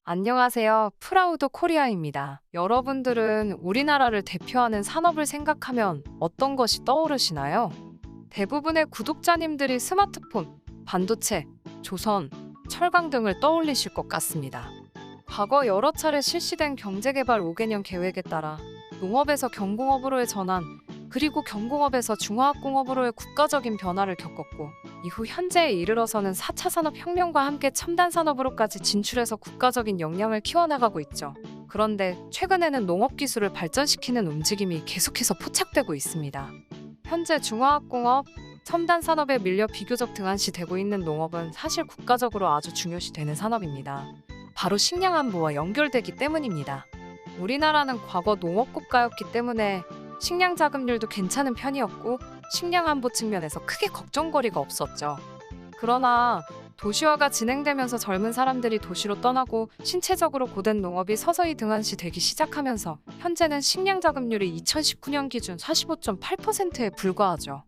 안녕하세요. 프라우드 코리아입니다. 여러분들은 우리나라를 대표하는 산업을 생각하면 어떤 것이 떠오르시나요? 대부분의 구독자님들이 스마트폰, 반도체, 조선, 철강 등을 떠올리실 것 같습니다. 과거 여러 차례 실시된 경제개발 5개년 계획에 따라 농업에서 경공업으로의 전환, 그리고 경공업에서 중화학공업으로의 국가적인 변화를 겪었고, 이후 현재에 이르러서는 4차 산업혁명과 함께 첨단 산업으로까지 진출해서 국가적인 역량을 키워나가고 있죠. 그런데 최근에는 농업기술을 발전시키는 움직임이 계속해서 포착되고 있습니다. 현재 중화학공업, 첨단 산업에 밀려 비교적 등한시되고 있는 농업은 사실 국가적으로 아주 중요시되는 산업입니다. 바로 식량 안보와 연결되기 때문입니다. 우리나라는 과거 농업국가였기 때문에 식량 자급률도 괜찮은 편이었고 식량 안보 측면에서 크게 걱정거리가 없었죠. 그러나 도시화가 진행되면서 젊은 사람들이 도시로 떠나고 신체적으로 고된 농업이 서서히 등한시되기 시작하면서 현재는 식량 자급률이 2019년 기준 45.8%에 불과하죠.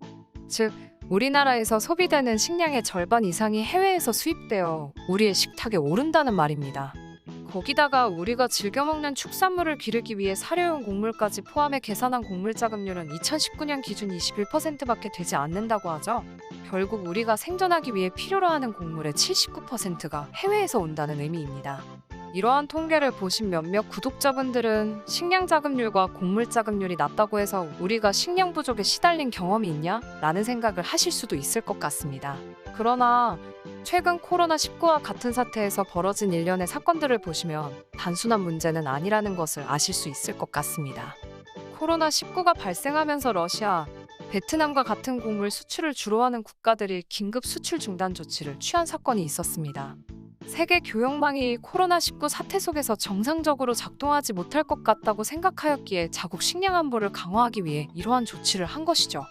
즉, 우리나라에서 소비되는 식량의 절반 이상이 해외에서 수입되어 우리의 식탁에 오른다는 말입니다. 거기다가 우리가 즐겨 먹는 축산물을 기르기 위해 사료용 곡물까지 포함해 계산한 곡물 자급률은 2019년 기준 21%밖에 되지 않는다고 하죠. 결국 우리가 생존하기 위해 필요로 하는 곡물의 79%가 해외에서 온다는 의미입니다. 이러한 통계를 보신 몇몇 구독자분들은 식량 자급률과 곡물 자급률이 낮다고 해서 우리가 식량 부족에 시달린 경험이 있냐? 라는 생각을 하실 수도 있을 것 같습니다. 그러나 최근 코로나19와 같은 사태에서 벌어진 일련의 사건들을 보시면 단순한 문제는 아니라는 것을 아실 수 있을 것 같습니다. 코로나19가 발생하면서 러시아, 베트남과 같은 곡물 수출을 주로 하는 국가들이 긴급 수출 중단 조치를 취한 사건이 있었습니다. 세계 교역망이 코로나19 사태 속에서 정상적으로 작동하지 못할 것 같다고 생각하였기에 자국 식량 안보를 강화하기 위해 이러한 조치를 한 것이죠.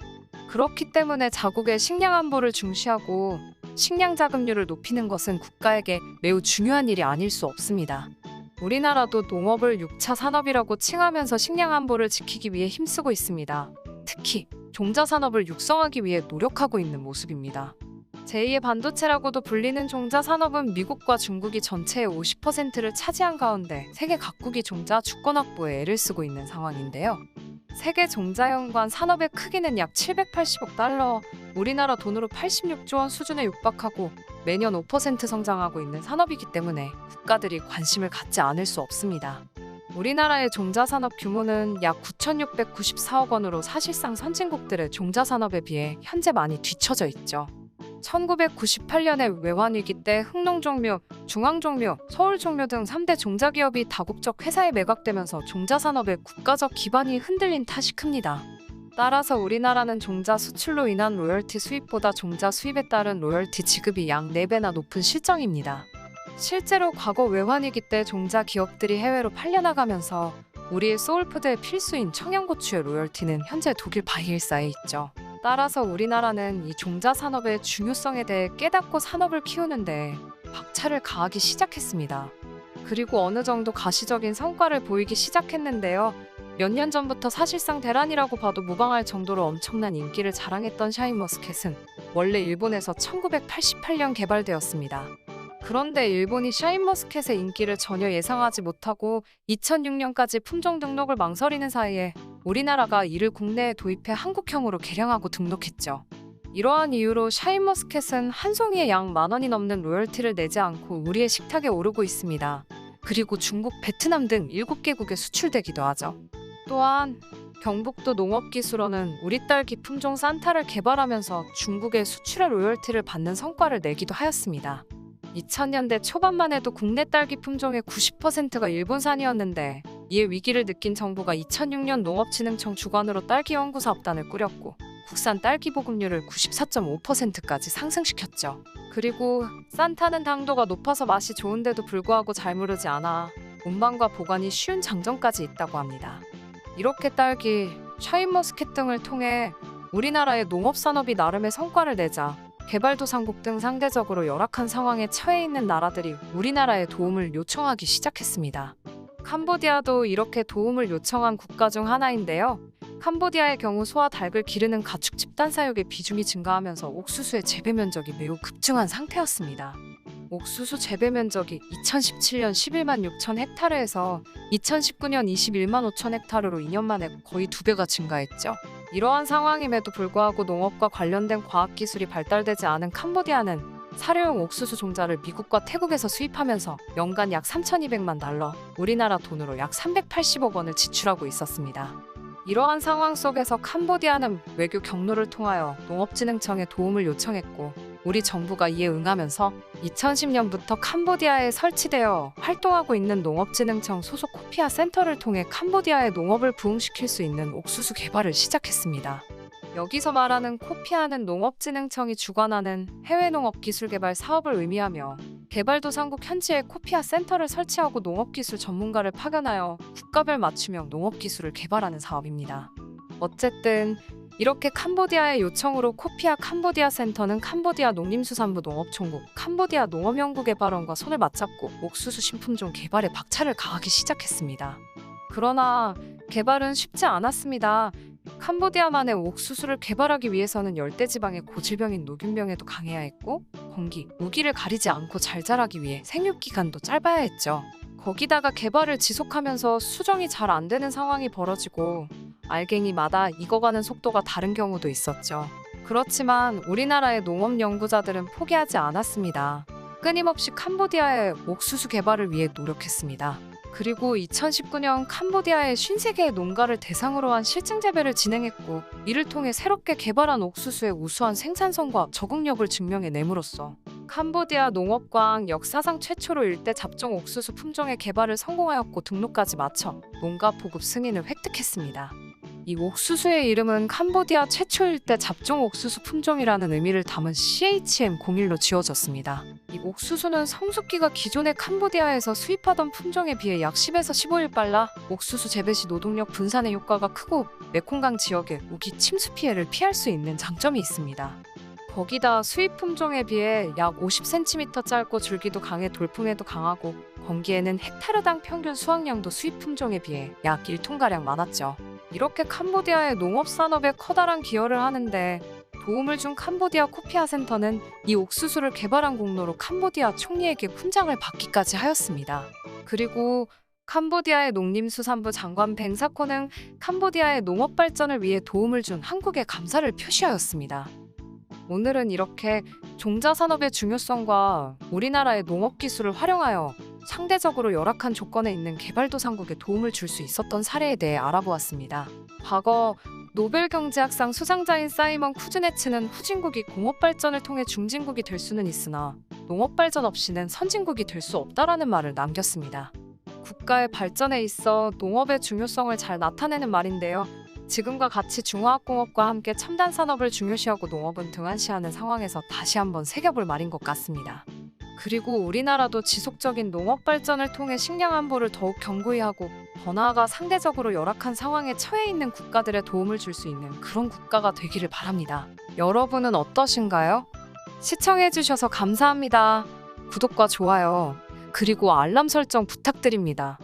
그렇기 때문에 자국의 식량 안보를 중시하고 식량 자급률을 높이는 것은 국가에게 매우 중요한 일이 아닐 수 없습니다. 우리나라도 농업을 6차 산업이라고 칭하면서 식량 안보를 지키기 위해 힘쓰고 있습니다. 특히 종자 산업을 육성하기 위해 노력하고 있는 모습입니다. 제2의 반도체라고도 불리는 종자 산업은 미국과 중국이 전체의 50%를 차지한 가운데 세계 각국이 종자 주권 확보에 애를 쓰고 있는 상황인데요. 세계 종자 연관 산업의 크기는 약 780억 달러, 우리나라 돈으로 86조 원 수준에 육박하고 매년 5% 성장하고 있는 산업이기 때문에 국가들이 관심을 갖지 않을 수 없습니다. 우리나라의 종자 산업 규모는 약 9,694억 원으로 사실상 선진국들의 종자 산업에 비해 현재 많이 뒤처져 있죠. 1998년에 외환위기 때 흥농종묘, 중앙종묘, 서울종묘 등 3대 종자기업이 다국적 회사에 매각되면서 종자산업의 국가적 기반이 흔들린 탓이 큽니다. 따라서 우리나라는 종자 수출로 인한 로열티 수입보다 종자 수입에 따른 로열티 지급이 약 4배나 높은 실정입니다. 실제로 과거 외환위기 때 종자 기업들이 해외로 팔려나가면서 우리의 소울푸드의 필수인 청양고추의 로열티는 현재 독일 바이엘사에 있죠. 따라서 우리나라는 이 종자 산업의 중요성에 대해 깨닫고 산업을 키우는데 박차를 가하기 시작했습니다. 그리고 어느 정도 가시적인 성과를 보이기 시작했는데요. 몇 년 전부터 사실상 대란이라고 봐도 무방할 정도로 엄청난 인기를 자랑했던 샤인머스켓은 원래 일본에서 1988년 개발되었습니다. 그런데 일본이 샤인머스켓의 인기를 전혀 예상하지 못하고 2006년까지 품종 등록을 망설이는 사이에 우리나라가 이를 국내에 도입해 한국형으로 개량하고 등록했죠. 이러한 이유로 샤인머스켓은 한 송이에 약 10,000원이 넘는 로열티를 내지 않고 우리의 식탁에 오르고 있습니다. 그리고 중국, 베트남 등 7개국에 수출되기도 하죠. 또한 경북도 농업기술원은 우리 딸기 품종 산타를 개발하면서 중국의 수출의 로열티를 받는 성과를 내기도 하였습니다. 2000년대 초반만 해도 국내 딸기 품종의 90%가 일본산이었는데 이에 위기를 느낀 정부가 2006년 농업진흥청 주관으로 딸기 연구사업단을 꾸렸고 국산 딸기 보급률을 94.5%까지 상승시켰죠. 그리고 산타는 당도가 높아서 맛이 좋은데도 불구하고 잘 무르지 않아 운반과 보관이 쉬운 장점까지 있다고 합니다. 이렇게 딸기, 샤인머스켓 등을 통해 우리나라의 농업산업이 나름의 성과를 내자 개발도상국 등 상대적으로 열악한 상황에 처해 있는 나라들이 우리나라에 도움을 요청하기 시작했습니다. 캄보디아도 이렇게 도움을 요청한 국가 중 하나인데요. 캄보디아의 경우 소와 닭을 기르는 가축 집단 사육의 비중이 증가하면서 옥수수의 재배 면적이 매우 급증한 상태였습니다. 옥수수 재배 면적이 2017년 11만 6천 헥타르에서 2019년 21만 5천 헥타르로 2년 만에 거의 2배가 증가했죠. 이러한 상황임에도 불구하고 농업과 관련된 과학기술이 발달되지 않은 캄보디아는 사료용 옥수수 종자를 미국과 태국에서 수입하면서 연간 약 3,200만 달러, 우리나라 돈으로 약 380억 원을 지출하고 있었습니다. 이러한 상황 속에서 캄보디아는 외교 경로를 통하여 농업진흥청에 도움을 요청했고 우리 정부가 이에 응하면서 2010년부터 캄보디아에 설치되어 활동하고 있는 농업진흥청 소속 코피아 센터를 통해 캄보디아의 농업을 부흥시킬 수 있는 옥수수 개발을 시작했습니다. 여기서 말하는 코피아는 농업진흥청이 주관하는 해외농업기술개발 사업을 의미하며 개발도상국 현지에 코피아 센터를 설치하고 농업기술 전문가를 파견하여 국가별 맞춤형 농업기술을 개발하는 사업입니다. 어쨌든 이렇게 캄보디아의 요청으로 코피아 캄보디아 센터는 캄보디아 농림수산부 농업총국, 캄보디아 농업연구개발원과 손을 맞잡고 옥수수 신품종 개발에 박차를 가하기 시작했습니다. 그러나 개발은 쉽지 않았습니다. 캄보디아만의 옥수수를 개발하기 위해서는 열대지방의 고질병인 노균병에도 강해야 했고 건기, 우기를 가리지 않고 잘 자라기 위해 생육기간도 짧아야 했죠. 거기다가 개발을 지속하면서 수정이 잘 안 되는 상황이 벌어지고 알갱이마다 익어가는 속도가 다른 경우도 있었죠. 그렇지만 우리나라의 농업 연구자들은 포기하지 않았습니다. 끊임없이 캄보디아의 옥수수 개발을 위해 노력했습니다. 그리고 2019년 캄보디아의 53개의 농가를 대상으로 한 실증 재배를 진행했고 이를 통해 새롭게 개발한 옥수수의 우수한 생산성과 적응력을 증명해 내므로써 캄보디아 농업과학 역사상 최초로 일대 잡종 옥수수 품종의 개발을 성공하였고 등록까지 마쳐 농가 보급 승인을 획득했습니다. 이 옥수수의 이름은 캄보디아 최초 일대 잡종 옥수수 품종이라는 의미를 담은 CHM01로 지어졌습니다. 이 옥수수는 성숙기가 기존의 캄보디아에서 수입하던 품종에 비해 약 10에서 15일 빨라 옥수수 재배 시 노동력 분산의 효과가 크고 메콩강 지역의 우기 침수 피해를 피할 수 있는 장점이 있습니다. 거기다 수입 품종에 비해 약 50cm 짧고 줄기도 강해 돌풍에도 강하고 건기에는 헥타르당 평균 수확량도 수입 품종에 비해 약 1톤가량 많았죠. 이렇게 캄보디아의 농업산업에 커다란 기여를 하는데 도움을 준 캄보디아 코피아 센터는 이 옥수수를 개발한 공로로 캄보디아 총리에게 훈장을 받기까지 하였습니다. 그리고 캄보디아의 농림수산부 장관 뱅사코는 캄보디아의 농업 발전을 위해 도움을 준 한국에 감사를 표시하였습니다. 오늘은 이렇게 종자산업의 중요성과 우리나라의 농업기술을 활용하여 상대적으로 열악한 조건에 있는 개발도상국에 도움을 줄 수 있었던 사례에 대해 알아보았습니다. 과거 노벨경제학상 수상자인 사이먼 쿠즈네츠는 후진국이 공업발전을 통해 중진국이 될 수는 있으나 농업발전 없이는 선진국이 될 수 없다라는 말을 남겼습니다. 국가의 발전에 있어 농업의 중요성을 잘 나타내는 말인데요. 지금과 같이 중화학공업과 함께 첨단 산업을 중요시하고 농업은 등한시하는 상황에서 다시 한번 새겨볼 말인 것 같습니다. 그리고 우리나라도 지속적인 농업 발전을 통해 식량 안보를 더욱 견고히 하고 더 나아가 상대적으로 열악한 상황에 처해 있는 국가들에 도움을 줄 수 있는 그런 국가가 되기를 바랍니다. 여러분은 어떠신가요? 시청해주셔서 감사합니다. 구독과 좋아요, 그리고 알람 설정 부탁드립니다.